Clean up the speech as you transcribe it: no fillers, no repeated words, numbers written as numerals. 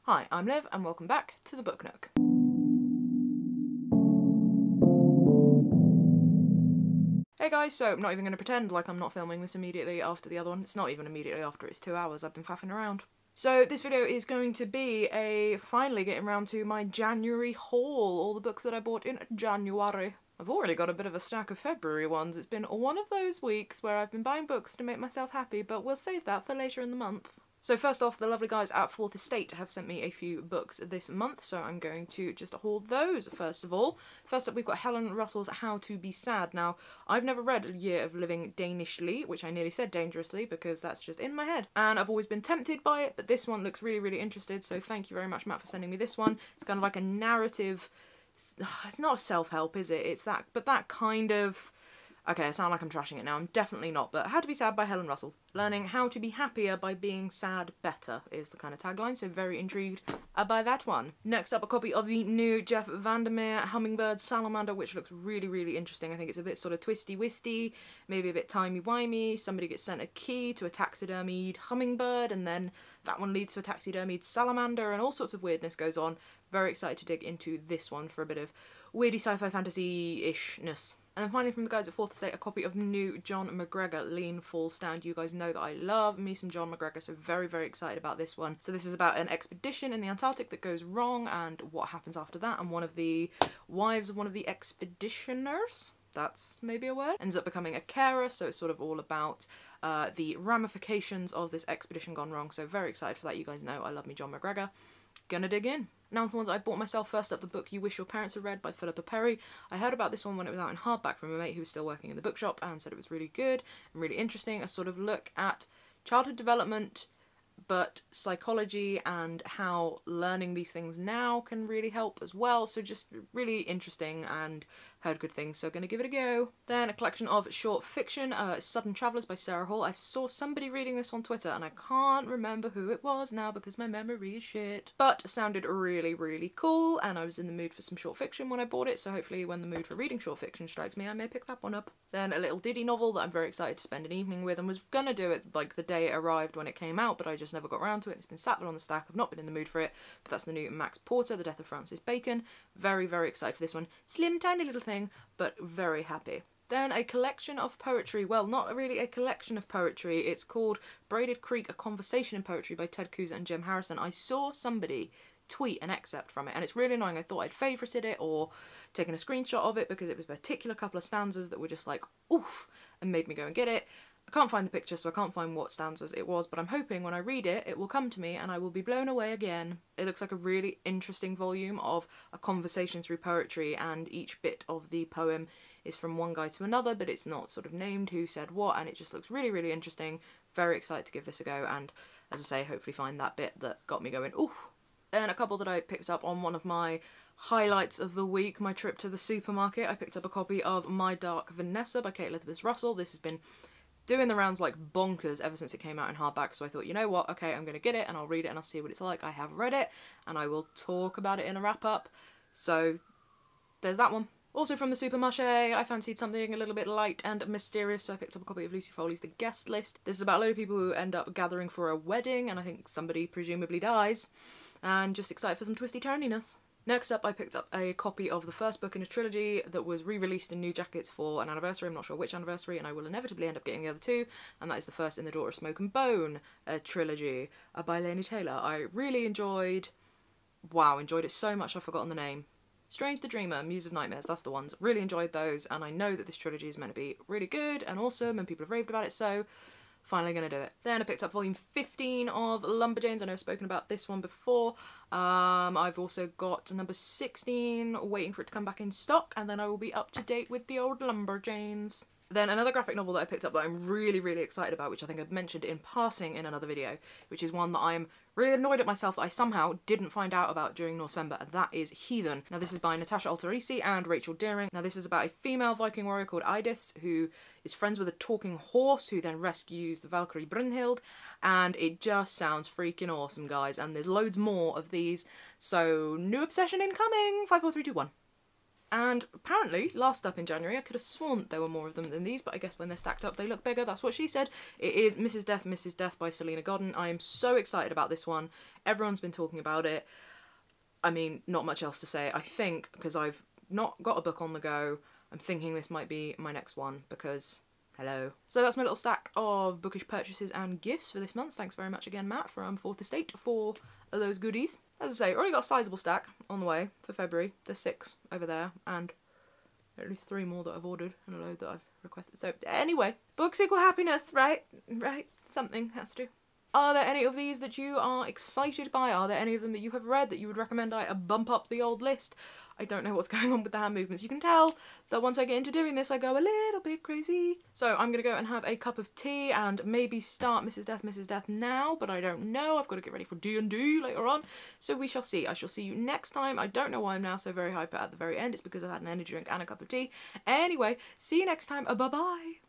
Hi, I'm Liv and welcome back to the Book Nook. Hey guys, so I'm not even going to pretend like I'm not filming this immediately after the other one. It's not even immediately after, it's 2 hours. I've been faffing around. So this video is going to be finally getting around to my January haul, all the books that I bought in January. I've already got a bit of a stack of February ones. It's been one of those weeks where I've been buying books to make myself happy, but we'll save that for later in the month. So first off, the lovely guys at Fourth Estate have sent me a few books this month, so I'm going to just haul those first of all. First up, we've got Helen Russell's How to Be Sad. Now, I've never read A Year of Living Danishly, which I nearly said dangerously because that's just in my head. And I've always been tempted by it, but this one looks really, really interested, so thank you very much, Matt, for sending me this one. It's kind of like a narrative. It's not a self-help, is it? It's that, but that kind of... Okay, I sound like I'm trashing it now. I'm definitely not, but How to Be Sad by Helen Russell. Learning how to be happier by being sad better is the kind of tagline, so very intrigued by that one. Next up, a copy of the new Jeff Vandermeer Hummingbird Salamander, which looks really, really interesting. I think it's a bit sort of twisty-wisty, maybe a bit timey-wimey. Somebody gets sent a key to a taxidermied hummingbird, and then that one leads to a taxidermied salamander, and all sorts of weirdness goes on. Very excited to dig into this one for a bit of weirdy sci-fi fantasy-ishness. And then finally from the guys at Fourth Estate, a copy of the new John McGregor, Lean Falls Stand. You guys know that I love me some John McGregor, so very, very excited about this one. So this is about an expedition in the Antarctic that goes wrong and what happens after that, and one of the wives of one of the expeditioners, that's maybe a word, ends up becoming a carer, so it's sort of all about the ramifications of this expedition gone wrong. So very excited for that. You guys know I love me John McGregor. Gonna dig in. Now to the ones I bought myself. First up, the book You Wish Your Parents Had Read by Philippa Perry. I heard about this one when it was out in hardback from a mate who was still working in the bookshop and said it was really good and really interesting. A sort of look at childhood development, but psychology and how learning these things now can really help as well. So just really interesting and heard good things, so gonna give it a go. Then a collection of short fiction, Sudden Travellers by Sarah Hall. I saw somebody reading this on Twitter and I can't remember who it was now because my memory is shit. But it sounded really, really cool and I was in the mood for some short fiction when I bought it, so hopefully when the mood for reading short fiction strikes me, I may pick that one up. Then a little Diddy novel that I'm very excited to spend an evening with, and was gonna do it like the day it arrived when it came out, but I just never got around to it. It's been sat there on the stack. I've not been in the mood for it, but that's the new Max Porter, The Death of Francis Bacon. Very, very excited for this one. Slim, tiny little thing, but very happy. Then a collection of poetry. Well, not really a collection of poetry. It's called Braided Creek, A Conversation in Poetry by Ted Kuza and Jim Harrison. I saw somebody tweet an excerpt from it and it's really annoying. I thought I'd favorited it or taken a screenshot of it because it was a particular couple of stanzas that were just like, oof, and made me go and get it. I can't find the picture, so I can't find what stanzas it was, but I'm hoping when I read it, it will come to me and I will be blown away again. It looks like a really interesting volume of a conversation through poetry, and each bit of the poem is from one guy to another, but it's not sort of named who said what, and it just looks really, really interesting. Very excited to give this a go, and as I say, hopefully find that bit that got me going, ooh. Then a couple that I picked up on one of my highlights of the week, my trip to the supermarket. I picked up a copy of My Dark Vanessa by Kate Elizabeth Russell. This has been doing the rounds like bonkers ever since it came out in hardback, so I thought, you know what, okay, I'm gonna get it and I'll read it and I'll see what it's like. I have read it and I will talk about it in a wrap-up, so there's that one. Also from the supermarché, I fancied something a little bit light and mysterious, so I picked up a copy of Lucy Foley's The Guest List. This is about a load of people who end up gathering for a wedding, and I think somebody presumably dies, and just excited for some twisty turniness. Next up, I picked up a copy of the first book in a trilogy that was re-released in new jackets for an anniversary. I'm not sure which anniversary, and I will inevitably end up getting the other two, and that is the first in the Daughter of Smoke and Bone, a trilogy by Laini Taylor. I really enjoyed it so much I've forgotten the name. Strange the Dreamer, Muse of Nightmares, that's the ones. Really enjoyed those, and I know that this trilogy is meant to be really good and awesome, and people have raved about it, so finally gonna do it. Then I picked up volume 15 of Lumberjanes. I know I've spoken about this one before. I've also got number 16 waiting for it to come back in stock, and then I will be up to date with the old Lumberjanes. Then another graphic novel that I picked up that I'm really, really excited about, which I think I've mentioned in passing in another video, which is one that I'm really annoyed at myself that I somehow didn't find out about during Norsember, and that is Heathen. Now this is by Natasha Altarisi and Rachel Deering. Now this is about a female Viking warrior called Idis who is friends with a talking horse who then rescues the Valkyrie Brynhild, and it just sounds freaking awesome, guys, and there's loads more of these, so new obsession incoming! 5, 4, 3, 2, 1. And apparently, last up in January, I could have sworn there were more of them than these, but I guess when they're stacked up, they look bigger. That's what she said. It is Mrs. Death by Selena Godden. I am so excited about this one. Everyone's been talking about it. I mean, not much else to say. I think, because I've not got a book on the go, I'm thinking this might be my next one, because hello. So that's my little stack of bookish purchases and gifts for this month. Thanks very much again, Matt, from Fourth Estate, for those goodies. As I say, already got a sizable stack on the way for February. There's 6 over there, and at least 3 more that I've ordered, and a load that I've requested. So anyway, book sequel happiness, right? Right, something has to. Are there any of these that you are excited by? Are there any of them that you have read that you would recommend I bump up the old list? I don't know what's going on with the hand movements. You can tell that once I get into doing this, I go a little bit crazy. So I'm going to go and have a cup of tea and maybe start Mrs. Death now, but I don't know. I've got to get ready for D&D later on. So we shall see. I shall see you next time. I don't know why I'm now so very hyper at the very end. It's because I've had an energy drink and a cup of tea. Anyway, see you next time. Bye-bye.